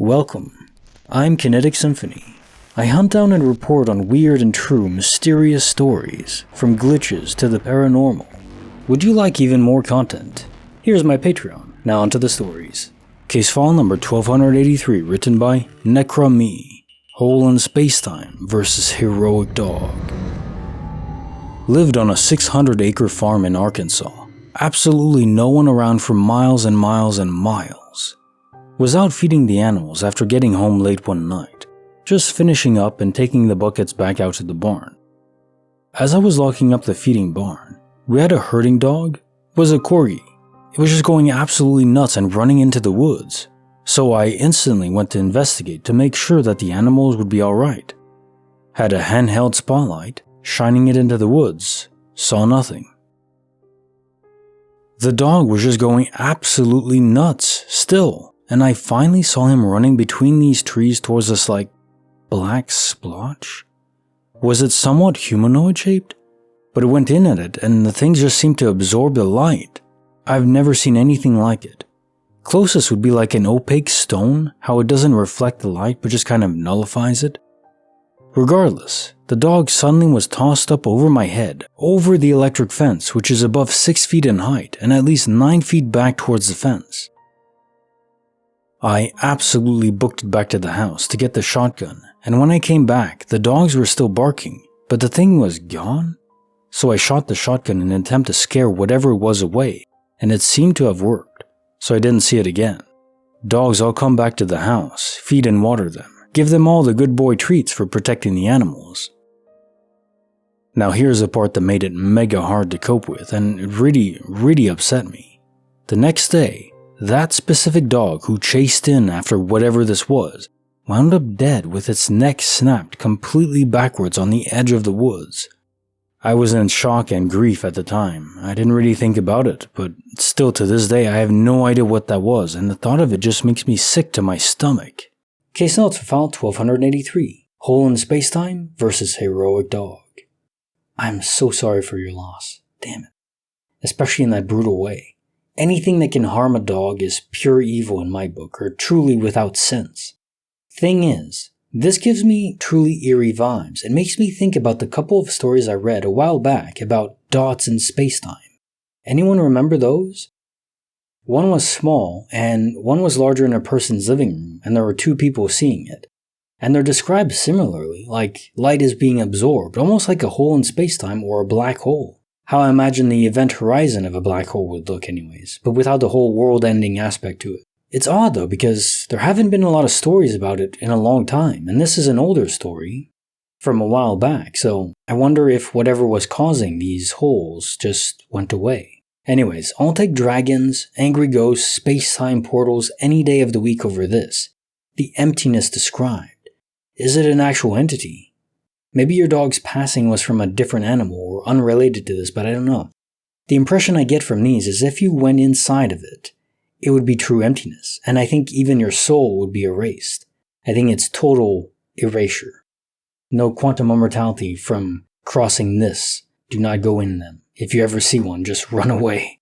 Welcome. I'm Kinetic Symphony. I hunt down and report on weird and true mysterious stories, from glitches to the paranormal. Would you like even more content? Here's my Patreon. Now onto the stories. Case file number 1283, written by Me. Hole in Spacetime vs. Heroic Dog. Lived on a 600-acre farm in Arkansas. Absolutely no one around for miles and miles and miles. Was out feeding the animals after getting home late one night, just finishing up and taking the buckets back out to the barn. As I was locking up the feeding barn, we had a herding dog. It was a corgi. It was just going absolutely nuts and running into the woods, so I instantly went to investigate to make sure that the animals would be alright. Had a handheld spotlight, shining it into the woods, saw nothing. The dog was just going absolutely nuts still. And I finally saw him running between these trees towards this black splotch. Was it somewhat humanoid shaped? But it went in at it and the thing just seemed to absorb the light. I've never seen anything like it. Closest would be like an opaque stone, how it doesn't reflect the light but just kind of nullifies it. Regardless, the dog suddenly was tossed up over my head, over the electric fence, which is above 6 feet in height and at least 9 feet back towards the fence. I absolutely booked it back to the house to get the shotgun, and when I came back, the dogs were still barking, but the thing was gone. So I shot the shotgun in an attempt to scare whatever it was away, and it seemed to have worked, so I didn't see it again. Dogs all come back to the house, feed and water them, give them all the good boy treats for protecting the animals. Now here's the part that made it mega hard to cope with, and it really upset me. The next day, that specific dog who chased in after whatever this was wound up dead with its neck snapped completely backwards on the edge of the woods. I was in shock and grief at the time. I didn't really think about it, but still to this day I have no idea what that was, and the thought of it just makes me sick to my stomach. Case notes for file 1283, Hole in Spacetime vs. Heroic Dog. I'm so sorry for your loss. Damn it. Especially in that brutal way. Anything that can harm a dog is pure evil in my book, or truly without sense. Thing is, this gives me truly eerie vibes and makes me think about the couple of stories I read a while back about dots in spacetime. Anyone remember those? One was small, and one was larger in a person's living room, and there were two people seeing it. And they're described similarly, like light is being absorbed, almost like a hole in spacetime or a black hole. How I imagine the event horizon of a black hole would look anyways, but without the whole world-ending aspect to it. It's odd though, because there haven't been a lot of stories about it in a long time, and this is an older story from a while back, so I wonder if whatever was causing these holes just went away. Anyways, I'll take dragons, angry ghosts, space-time portals any day of the week over this. The emptiness described. Is it an actual entity? Maybe your dog's passing was from a different animal or unrelated to this, but I don't know. The impression I get from these is if you went inside of it, it would be true emptiness, and I think even your soul would be erased. I think it's total erasure. No quantum immortality from crossing this. Do not go in them. If you ever see one, just run away.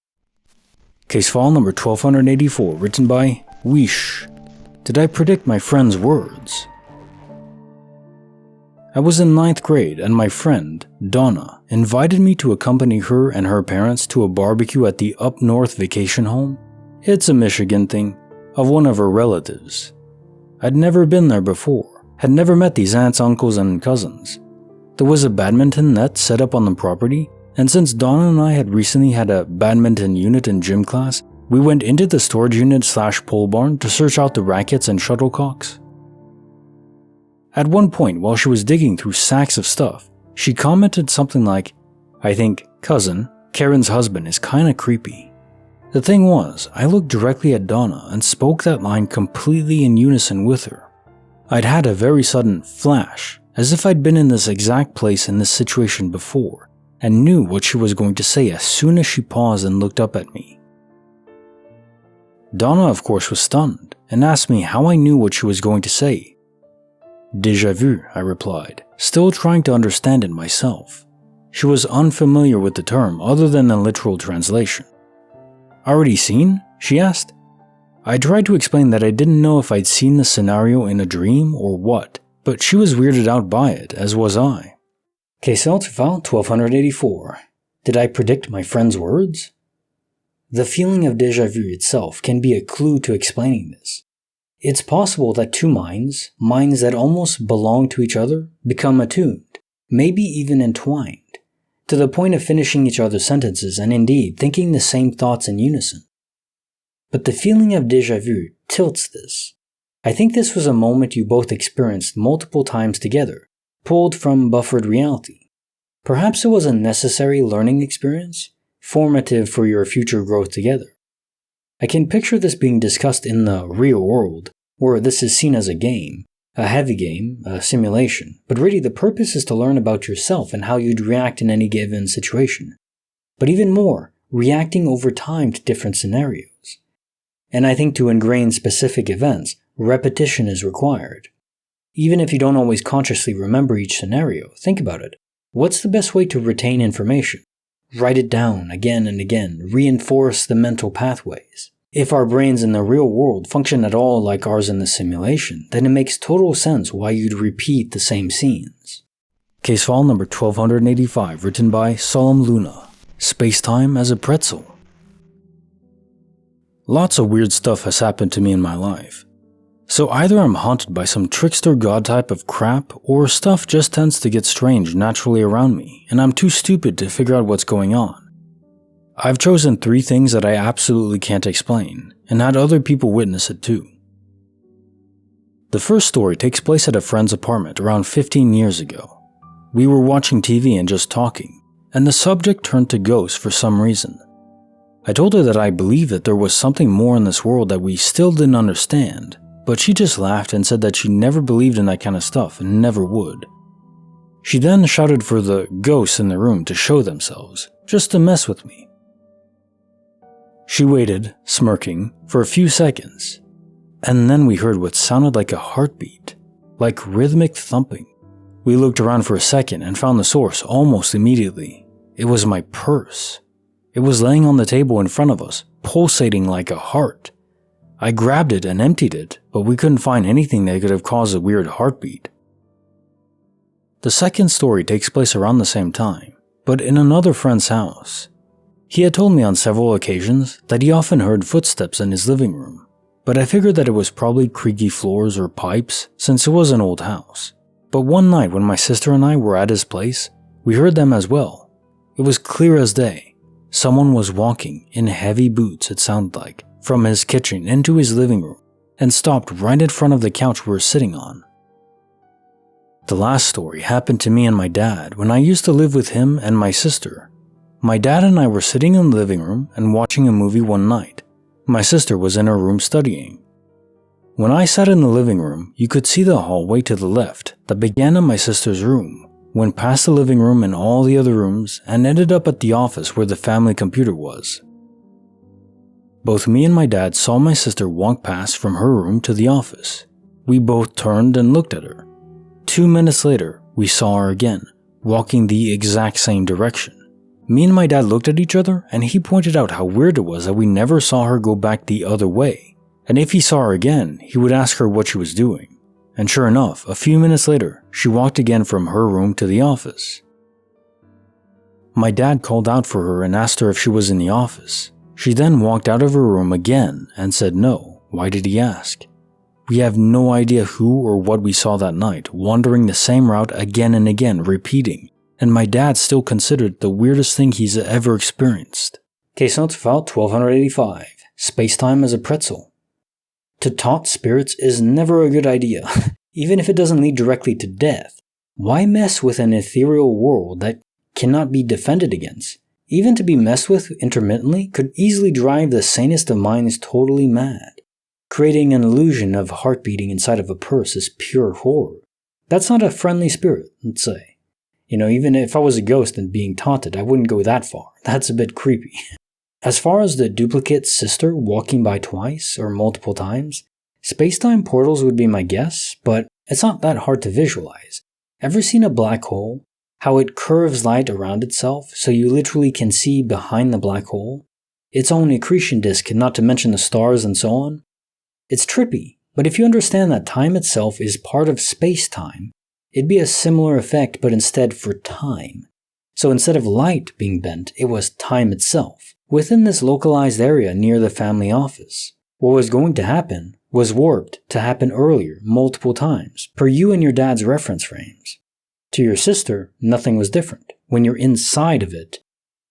Case file number 1284, written by Ouisch. Did I predict my friend's words? I was in 9th grade and my friend, Donna, invited me to accompany her and her parents to a barbecue at the up north vacation home. It's a Michigan thing, of one of her relatives. I'd never been there before, had never met these aunts, uncles, and cousins. There was a badminton net set up on the property, and since Donna and I had recently had a badminton unit in gym class, we went into the storage unit / pole barn to search out the rackets and shuttlecocks. At one point, while she was digging through sacks of stuff, she commented something like, "I think cousin, Karen's husband, is kinda creepy." The thing was, I looked directly at Donna and spoke that line completely in unison with her. I'd had a very sudden flash, as if I'd been in this exact place in this situation before, and knew what she was going to say as soon as she paused and looked up at me. Donna, of course, was stunned, and asked me how I knew what she was going to say. Déjà vu, I replied, still trying to understand it myself. She was unfamiliar with the term other than the literal translation. Already seen? She asked. I tried to explain that I didn't know if I'd seen the scenario in a dream or what, but she was weirded out by it, as was I. Case file 1284. Did I predict my friend's words? The feeling of déjà vu itself can be a clue to explaining this. It's possible that two minds that almost belong to each other, become attuned, maybe even entwined, to the point of finishing each other's sentences and indeed thinking the same thoughts in unison. But the feeling of déjà vu tilts this. I think this was a moment you both experienced multiple times together, pulled from buffered reality. Perhaps it was a necessary learning experience, formative for your future growth together. I can picture this being discussed in the real world, where this is seen as a game, a heavy game, a simulation, but really the purpose is to learn about yourself and how you'd react in any given situation. But even more, reacting over time to different scenarios. And I think to ingrain specific events, repetition is required. Even if you don't always consciously remember each scenario, think about it. What's the best way to retain information? Write it down again and again, reinforce the mental pathways. If our brains in the real world function at all like ours in the simulation, then it makes total sense why you'd repeat the same scenes. Case file number 1285, written by SolumLuna. Spacetime as a Pretzel. Lots of weird stuff has happened to me in my life. So either I'm haunted by some trickster god type of crap, or stuff just tends to get strange naturally around me, and I'm too stupid to figure out what's going on. I've chosen 3 things that I absolutely can't explain, and had other people witness it too. The first story takes place at a friend's apartment around 15 years ago. We were watching TV and just talking, and the subject turned to ghosts for some reason. I told her that I believed that there was something more in this world that we still didn't understand, but she just laughed and said that she never believed in that kind of stuff and never would. She then shouted for the ghosts in the room to show themselves, just to mess with me. She waited, smirking, for a few seconds, and then we heard what sounded like a heartbeat, like rhythmic thumping. We looked around for a second and found the source almost immediately. It was my purse. It was laying on the table in front of us, pulsating like a heart. I grabbed it and emptied it, but we couldn't find anything that could have caused a weird heartbeat. The second story takes place around the same time, but in another friend's house. He had told me on several occasions that he often heard footsteps in his living room, but I figured that it was probably creaky floors or pipes since it was an old house. But one night when my sister and I were at his place, we heard them as well. It was clear as day. Someone was walking, in heavy boots it sounded like, from his kitchen into his living room, and stopped right in front of the couch we were sitting on. The last story happened to me and my dad when I used to live with him and my sister. My dad and I were sitting in the living room and watching a movie one night. My sister was in her room studying. When I sat in the living room, you could see the hallway to the left that began in my sister's room, went past the living room and all the other rooms, and ended up at the office where the family computer was. Both me and my dad saw my sister walk past from her room to the office. We both turned and looked at her. 2 minutes later, we saw her again, walking the exact same direction. Me and my dad looked at each other, and he pointed out how weird it was that we never saw her go back the other way. And if he saw her again, he would ask her what she was doing. And sure enough, a few minutes later, she walked again from her room to the office. My dad called out for her and asked her if she was in the office. She then walked out of her room again and said no. Why did he ask? We have no idea who or what we saw that night, wandering the same route again and again, repeating, and my dad still considered it the weirdest thing he's ever experienced. Case notes file 1285, Spacetime as a Pretzel. To taunt spirits is never a good idea, even if it doesn't lead directly to death. Why mess with an ethereal world that cannot be defended against? Even to be messed with intermittently could easily drive the sanest of minds totally mad. Creating an illusion of heart beating inside of a purse is pure horror. That's not a friendly spirit, let's say. Even if I was a ghost and being taunted, I wouldn't go that far. That's a bit creepy. As far as the duplicate sister walking by twice or multiple times, space-time portals would be my guess, but it's not that hard to visualize. Ever seen a black hole? How it curves light around itself so you literally can see behind the black hole? Its own accretion disk, not to mention the stars and so on? It's trippy, but if you understand that time itself is part of space-time, it'd be a similar effect but instead for time. So instead of light being bent, it was time itself, within this localized area near the family office. What was going to happen was warped to happen earlier, multiple times, per you and your dad's reference frames. To your sister, nothing was different. When you're inside of it,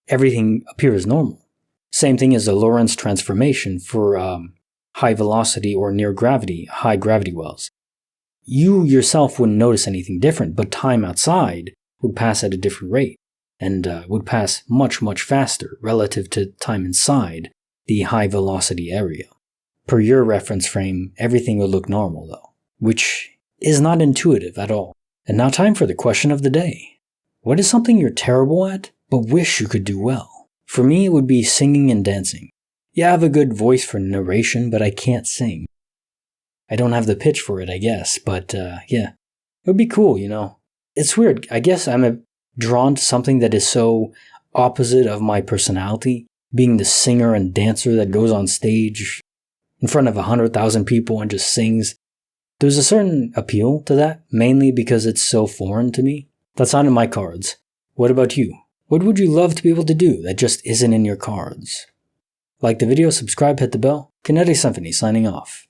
everything appears normal. Same thing as the Lorentz transformation for high velocity or near gravity, high gravity wells. You yourself wouldn't notice anything different, but time outside would pass at a different rate, and would pass much, much faster relative to time inside the high velocity area. Per your reference frame, everything would look normal though, which is not intuitive at all. And now time for the question of the day. What is something you're terrible at, but wish you could do well? For me, it would be singing and dancing. Yeah, I have a good voice for narration, but I can't sing. I don't have the pitch for it, I guess, but yeah. It would be cool, you know. It's weird. I guess I'm drawn to something that is so opposite of my personality, being the singer and dancer that goes on stage in front of 100,000 people and just sings. There's a certain appeal to that, mainly because it's so foreign to me. That's not in my cards. What about you? What would you love to be able to do that just isn't in your cards? Like the video, subscribe, hit the bell. Kinetic Symphony signing off.